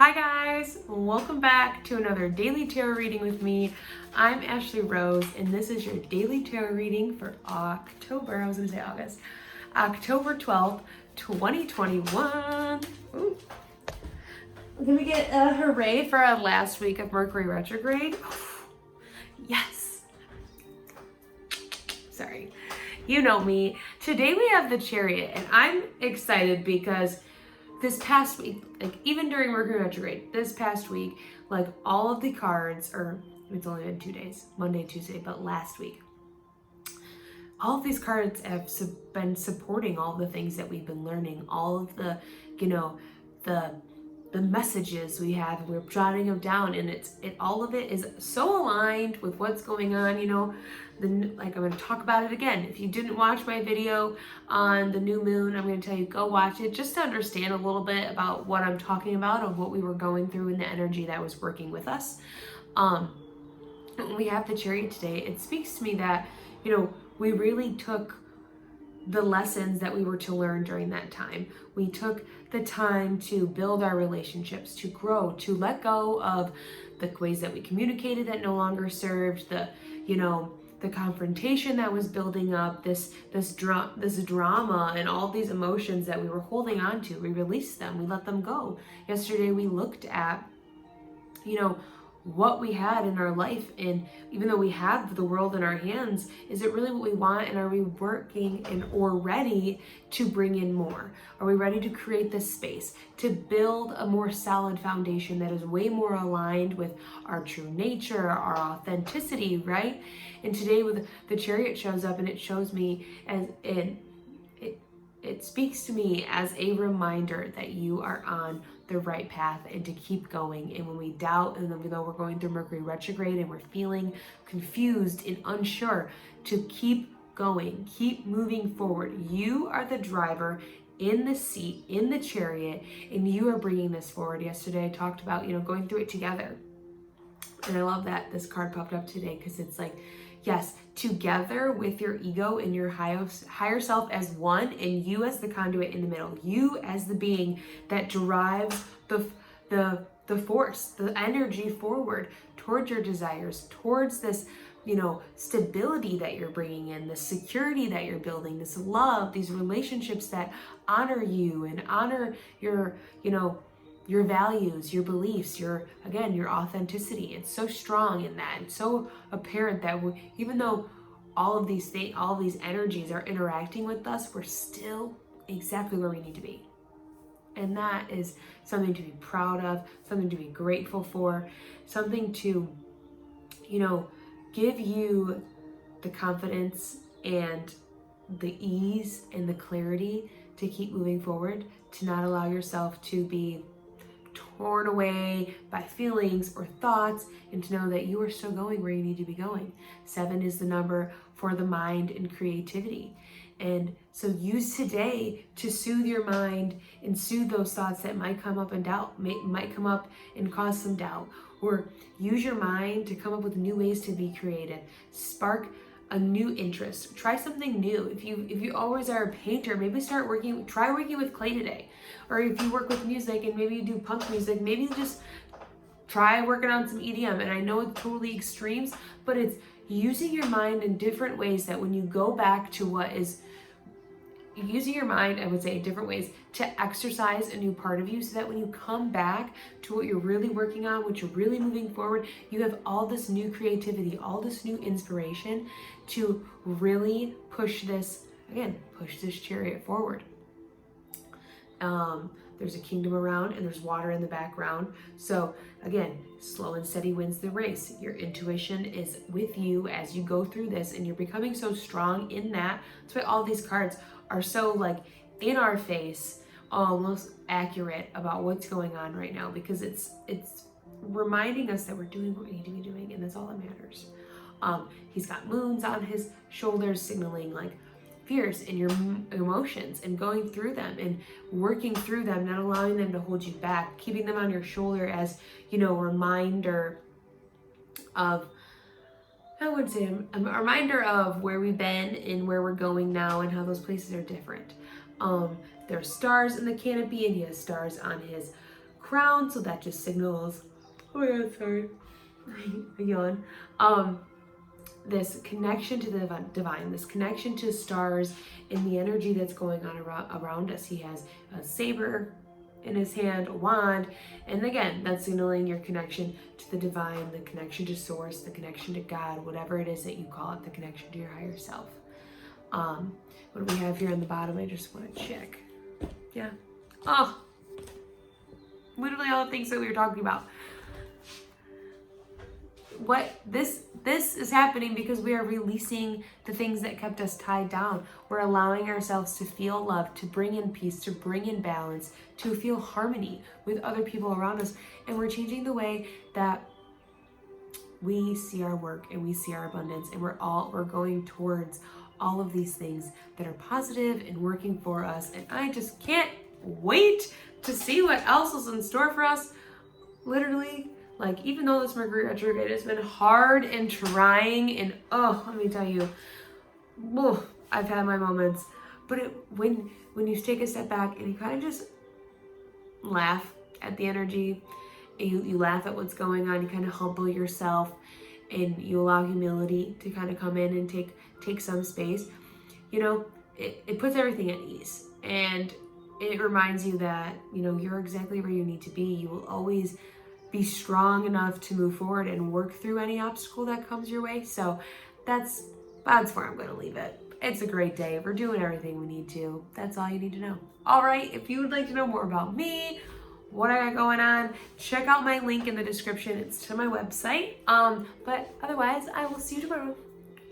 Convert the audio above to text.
Hi guys, welcome back to another daily tarot reading with me. I'm Ashley Rose and this is your daily tarot reading for October 12th, 2021. Ooh. Can we get a hooray for our last week of Mercury retrograde? Yes. Sorry, you know me. Today we have the Chariot and I'm excited because this past week, like even during Mercury retrograde, this past week, like all of the cards, or it's only been 2 days, Monday, Tuesday, but last week, all of these cards have been supporting all the things that we've been learning, all of the, the messages we have, we're jotting them down, and all of it is so aligned with what's going on, like I'm going to talk about it again. If you didn't watch my video on the new moon, I'm going to tell you, go watch it just to understand a little bit about what I'm talking about, of what we were going through and the energy that was working with us. We have the Chariot today. It speaks to me that, we really took the lessons that we were to learn during that time. We took the time to build our relationships, to grow, to let go of the ways that we communicated that no longer served, the confrontation that was building up, this drama and all these emotions that we were holding on to. We released them, we let them go. Yesterday we looked at, what we had in our life, and even though we have the world in our hands, is it really what we want, and are we working or ready to bring in more? Are we ready to create this space to build a more solid foundation that is way more aligned with our true nature, our authenticity, right? And today with the Chariot shows up, and it shows me as it speaks to me as a reminder that you are on the right path and to keep going. And when we doubt, and even though we're going through Mercury retrograde and we're feeling confused and unsure, to keep going, keep moving forward. You are the driver in the seat, in the Chariot, and you are bringing this forward. Yesterday I talked about, going through it together. And I love that this card popped up today, because it's like, yes, together with your ego and your higher self as one, and you as the conduit in the middle, you as the being that drives the force, the energy forward towards your desires, towards this, stability that you're bringing in, the security that you're building, this love, these relationships that honor you and honor your values, your beliefs, your authenticity. It's so strong in that. It's so apparent that even though all of these energies are interacting with us, we're still exactly where we need to be. And that is something to be proud of, something to be grateful for, something to, give you the confidence and the ease and the clarity to keep moving forward, to not allow yourself to be torn away by feelings or thoughts, and to know that you are still going where you need to be going. 7 is the number for the mind and creativity. And so use today to soothe your mind and soothe those thoughts that might come up and might come up and cause some doubt. Or use your mind to come up with new ways to be creative. Spark a new interest. Try something new. If you always are a painter, maybe try working with clay today. Or if you work with music and maybe you do punk music, maybe just try working on some EDM. And I know it's totally extremes, but it's using your mind in different ways, that when you go back to what is using your mind, I would say, in different ways to exercise a new part of you, so that when you come back to what you're really working on, what you're really moving forward, you have all this new creativity, all this new inspiration to really push this Chariot forward. There's a kingdom around, and there's water in the background. So again, slow and steady wins the race. Your intuition is with you as you go through this, and you're becoming so strong in that. That's why all these cards are so like in our face, almost accurate about what's going on right now, because it's reminding us that we're doing what we need to be doing, and that's all that matters. He's got moons on his shoulders, signaling like fears and your emotions, and going through them and working through them, not allowing them to hold you back, keeping them on your shoulder as, a reminder of, I would say, a reminder of where we've been and where we're going now, and how those places are different. There's stars in the canopy, and he has stars on his crown, so that just signals, oh yeah, sorry, I yawn. This connection to the divine, this connection to stars and the energy that's going on around us. He has a saber in his hand, a wand, and again, that's signaling your connection to the divine, the connection to source, the connection to God, whatever it is that you call it, the connection to your higher self. What do we have here on the bottom? I just want to check. Yeah. Oh, literally all the things that we were talking about. What this is happening because we are releasing the things that kept us tied down. We're allowing ourselves to feel love, to bring in peace, to bring in balance, to feel harmony with other people around us. And we're changing the way that we see our work and we see our abundance, and we're going towards all of these things that are positive and working for us. And I just can't wait to see what else is in store for us. Literally, like, even though this Mercury retrograde has been hard and trying, and let me tell you, I've had my moments, but when you take a step back and you kind of just laugh at the energy, and you laugh at what's going on, you kind of humble yourself, and you allow humility to kind of come in and take some space, it puts everything at ease, and it reminds you that, you're exactly where you need to be. You will always be strong enough to move forward and work through any obstacle that comes your way. So that's where I'm going to leave it. It's a great day. We're doing everything we need to. That's all you need to know. All right. If you would like to know more about me, what I got going on, check out my link in the description. It's to my website. But otherwise, I will see you tomorrow.